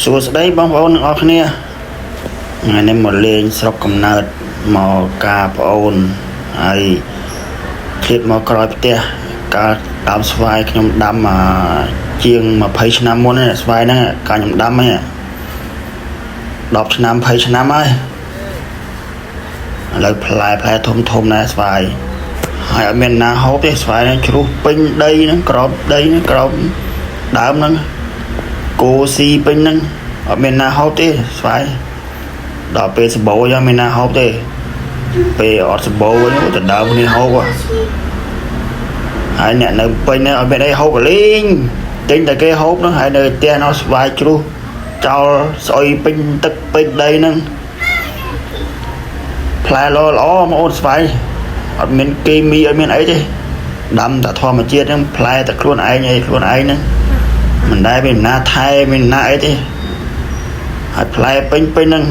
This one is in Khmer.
សួស្តីបងប្អូនទាំងអស់គ្នាថ្ងៃនេះមកលេងស្រុកកំណើតមកការប្អូនហើយឃ្លាតមកក្រោយផ្ទះការដាំស្វាយខ្ញុំដាំជាង20ឆ្នាំមុនហ្នឹងស្វាយហ្នឹងកាលខ្ញុំដាំហ្នឹង10ឆ្នាំ20ឆ្នាំហើយឥឡូវផ្លែធំដែរស្វាយហើយអត់មានណាហូបទេស្វាយហ្នឹងជ្រុះពេញដីហ្នឹងក្របដីហ្នឹងក្របដើមហ្នឹងគោស៊ីពេញហ្នឹងអត់មានណាហូបទេស្វាយដល់ពេលសបោយកមានណាហូបទេពេលអត់សបោវិញទៅដើមនេះហូបហើយអ្នកនៅពេញហ្នឹងអត់មានអីហូបលេងទិញតែគេហូបហ្នឹងហើយនៅផ្ទះនោះស្វាយជ្រុះចោលស្អុយពេញទឹកពេញដីហ្នឹងផ្លែល្អមកអូនស្វាយអត់មានគីមីអត់មានអីទេដាំតែធម្មជាតិហ្នឹងផ្លែតែខ្លួនឯងហ្នឹងមិនដែលមានណាថែមានណាអីទេហើយផ្លែពេញហ្នឹង